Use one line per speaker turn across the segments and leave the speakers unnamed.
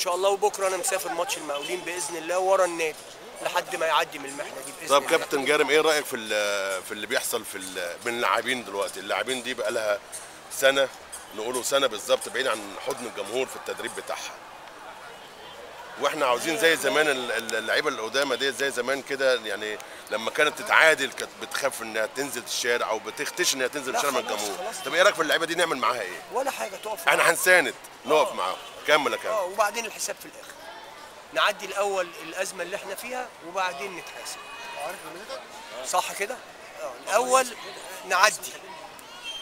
شاء الله. وبكره انا مسافر ماتش المقاولين باذن الله ورا النادي لحد ما يعدي من المحنه دي باذن
طب
الله.
كابتن جارم، ايه رايك في اللي بيحصل بين اللاعبين دلوقتي؟ اللاعبين دي بقى لها سنه، نقوله سنه بالظبط، بعيد عن حضن الجمهور في التدريب بتاعها، واحنا عاوزين زي زمان اللعيبه القدامى ديت زي زمان كده، يعني لما كانت تتعادل كانت بتخاف انها تنزل الشارع او بتختش انها تنزل الشارع من الجمهور. طب ايه رايك في اللعيبه دي نعمل معاها ايه؟
ولا حاجه، تقف
احنا هنساند نقف معاهم. كمل يا كابتن.
وبعدين الحساب في الاخر، نعدي الاول الازمه اللي احنا فيها وبعدين نتحاسب. صح كده؟ الاول نعدي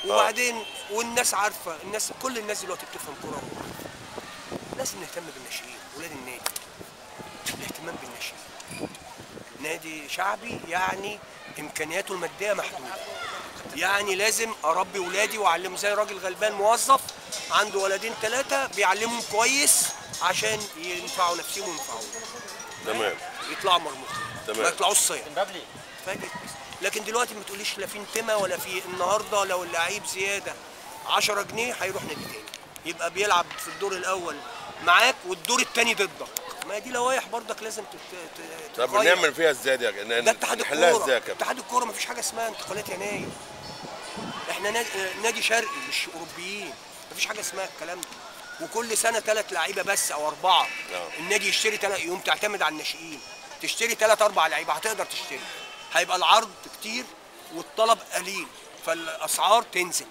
وبعدين، والناس عارفه، كل الناس دلوقتي بتفهم كوره. لازم نهتم بالناشئين ولاد النادي، الاهتمام بالناشئين. نادي شعبي يعني امكانياته الماديه محدوده، يعني لازم اربي ولادي واعلمهم زي راجل غلبان موظف عنده ولدين ثلاثه بيعلمهم كويس عشان ينفعوا نفسهم وينفعونا.
تمام.
يطلعوا مرموقين،
تمام،
ما يطلعوش صيع. لكن دلوقتي ما تقوليش لا في انتماء ولا في. النهارده لو اللعيب زياده 10 جنيه هيروح نادي تاني، يبقى بيلعب في الدور الاول معاك والدور الثاني ضدك. ما دي لوائح برضك لازم
طب نعمل فيها ازاي دي؟
ده اتحاد
الكوره.
اتحاد الكوره ما فيش حاجه اسمها انتقالات يناير. احنا نادي شرقي مش اوروبيين، ما فيش حاجه اسمها الكلام ده. وكل سنه 3 لعيبه بس او 4. النادي يشتري 3 يوم، تعتمد على الناشئين، تشتري 3 4 لعيبه هتقدر تشتري. هيبقى العرض كتير والطلب قليل فالاسعار تنزل.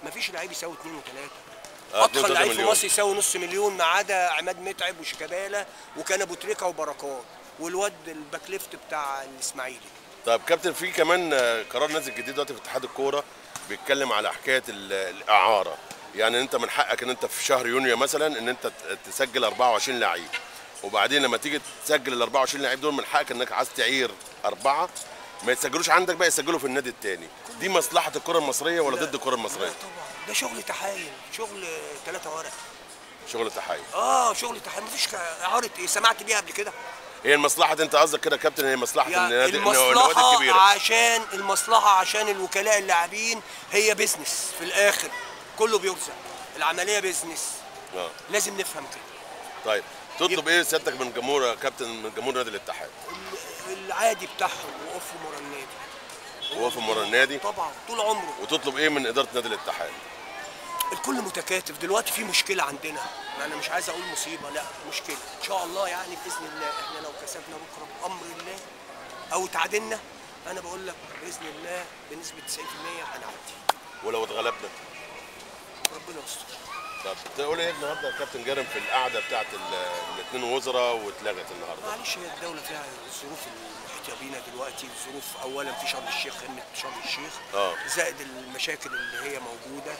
ما فيش لعيب يساوي 2 و3. اضخم لعيب في مصر يساوي نص مليون ما عدا عماد متعب وشيكابالا وكان ابو تريكه وبركات والواد الباك ليفت بتاع الاسماعيلي.
طب كابتن، في كمان قرار نازل جديد دلوقتي في اتحاد الكوره بيتكلم على حكايه الاعاره. يعني انت من حقك ان انت في شهر يونيو مثلا ان انت تسجل 24 لعيب، وبعدين لما تيجي تسجل ال 24 لعيب دول من حقك انك عايز تعير 4 ما يتسجلوش عندك بقى، يسجلوا في النادي الثاني. دي مصلحه الكره المصريه ولا ضد الكره المصريه؟
لا طبعا، ده شغل تحايل، شغل 3 ورق.
شغل تحايل.
شغل تحايل. مفيش اعاره ايه سمعت بيها قبل كده؟
هي المصلحه دي انت قصدك كده يا كابتن، هي مصلحه
يعني
النوادي
الكبيره،
المصلحه
عشان الوكلاء اللاعبين هي بيزنس في الاخر، كله بيرزق، العمليه بيزنس. لازم نفهم كده.
طيب تطلب ايه سيادتك من جمهور يا كابتن، من جمهور نادي الاتحاد؟
العادي بتاعهم، وقفوا ورا النادي.
وقفوا ورا النادي
طبعا طول عمره.
وتطلب ايه من اداره نادي الاتحاد؟
الكل متكاتف. دلوقتي في مشكله عندنا، انا مش عايز اقول مصيبه، لا مشكله ان شاء الله. يعني باذن الله احنا لو كسبنا بكره بامر الله او تعادلنا، انا بقول لك باذن الله بنسبه 90% هنعدي.
ولو اتغلبنا
ربنا يستر.
طب تقول ايه النهارده يا كابتن جارم في القعده بتاعت الاثنين وزراء واتلغت النهارده؟
معلش، هي الدوله فيها الظروف المحيطه بينا دلوقتي، الظروف اولا في شرم الشيخ، خدمه شرم الشيخ، زائد المشاكل اللي هي موجوده،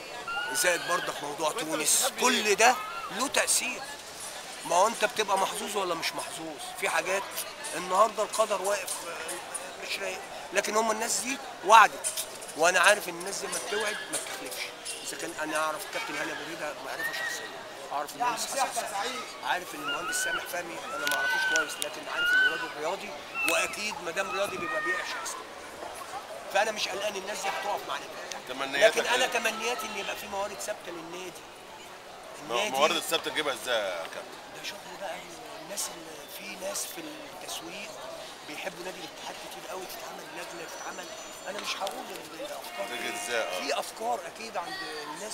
زائد برضك موضوع تونس، كل ده له تاثير. ما هو انت بتبقى محظوظ ولا مش محظوظ في حاجات. النهارده القدر واقف مش رايق، لكن هم الناس دي وعدت، وانا عارف ان الناس دي ما بتوعد ما بتخلفش. اذا كان انا اعرف الكابتن هاني ابو ريده معرفه شخصيه، اعرف المهندس حسن، عارف ان المهندس سامح فهمي انا ما اعرفوش كويس، لكن عارف انه راجل رياضي، واكيد ما دام رياضي بيبقى بيعشق اسمه. فانا مش قلقان الناس دي هتقف معانا، لكن انا تمنياتي ان يبقى في موارد ثابته للنادي.
موارد الثابته تجيبها ازاي يا كابتن؟
ده شغل بقى الناس اللي في ناس في التسويق بيحبوا نادي الاتحاد كتير قوي، تتعمل لجنه، تتعمل. انا مش هقول الافكار في افكار اكيد عند الناس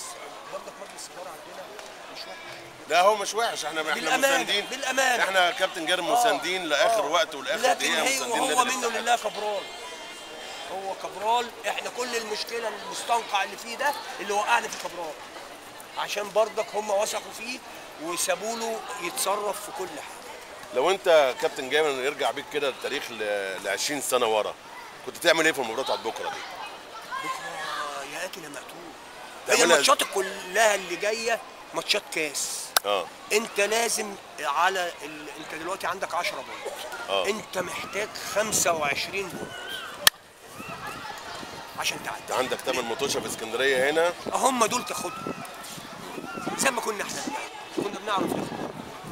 برضك. مجلس الاداره عندنا مش وحش.
لا هو مش وحش، احنا مساندين
بالامانه.
احنا كابتن جارم مساندين لاخر وقت والاخر دقيقه، مساندين.
هو منه لله كبرال، هو كبرال. احنا كل المشكله المستنقع اللي فيه ده اللي وقعنا في كبرال، عشان برضك هم وثقوا فيه وسابوا له يتصرف في كل حاجه.
لو انت كابتن جاي يرجع بيك كده التاريخ ل 20 سنه ورا، كنت تعمل ايه في المباراه بتاعت بكره دي؟
بكره يا قاتل يا مقتول. هي الماتشات كلها اللي جايه ماتشات كاس. انت لازم انت دلوقتي عندك 10 بونت. انت محتاج 25 بونت عشان تعدي.
انت عندك 8 مطوشه في اسكندريه هنا،
هم دول تاخدهم زي ما كنا احنا كنا بنعرف ناخد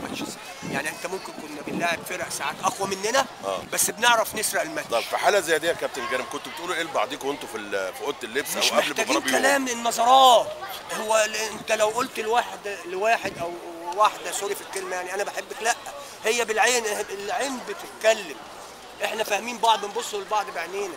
ماتش. يعني انت ممكن كنا بنلاعب فرق ساعات اقوى مننا بس بنعرف نسرق الماتش.
طب في حاله زي دي يا كابتن جارم كنتوا بتقولوا ايه لبعضيكم وانتوا في اوضه اللبس او قبل المباراه بيوم؟
كلام النظرات. هو انت لو قلت لواحد او واحده سوري في الكلمه يعني انا بحبك، لا هي بالعين، العين بتتكلم، احنا فاهمين بعض، بنبص لبعض بعينينا.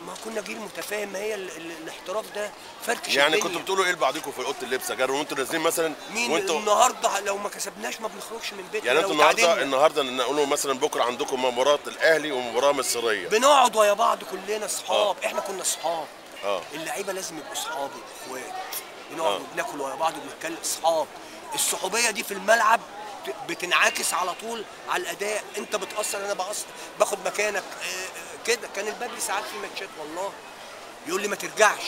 ما كنا جيل متفاهم، ما هي الاحتراف ده فركش
يعني
الدنيا.
كنتوا بتقولوا ايه لبعضكم في اوضه اللبس يا جار وانتوا نازلين مثلا؟
مين
وانتوا
النهارده لو ما كسبناش ما بنخرجش من بيتنا.
يعني
لو
انتوا
تعادلنا
النهارده نقولوا مثلا بكره عندكم مباراه الاهلي ومباراه مصريه،
بنقعد ويا بعض كلنا اصحاب. احنا كنا اصحاب.
اه
اللعيبه لازم يبقوا اصحاب واخوات، بنقعد وبناكل ويا بعض وبنتكلم اصحاب. الصحوبيه دي في الملعب بتنعكس على طول على الاداء، انت بتاثر انا بأثر، باخد مكانك كده. كان البدري ساعات في ماتشات والله يقول لي ما ترجعش.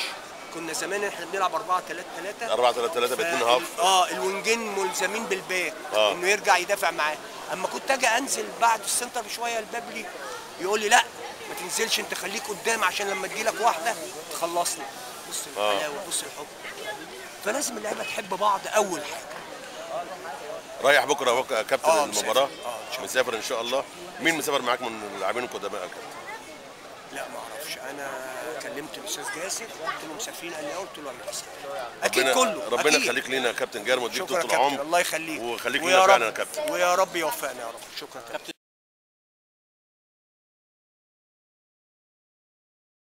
كنا زمان احنا بنلعب 4-3-3
4-3-3 ب2 هاف.
الوينجين ملزمين بالباك انه يرجع يدافع معاه. اما كنت اجي انزل بعد السنتر بشويه البابلي يقول لي لا ما تنزلش انت، خليك قدام عشان لما تجيلك واحده تخلصني. بص الحلاوه، بص الحب. فلازم اللعيبه تحب بعض اول حاجه.
رايح بكره يا كابتن المباراه؟
مسافر
ان شاء الله. مين مسافر معاك من اللاعبين القدماء يا كابتن؟
لا ما اعرفش، انا كلمت الاستاذ جاسر قلت له مسافرين، قال لي قلت له انا مسافر. اكيد كله.
ربنا يخليك لينا يا كابتن جارم ويديك طول
العمر.
العمر.
الله يخليك
وخليك لينا فعلا يا كابتن.
ويا رب يوفقنا يا رب. شكرا كابتن.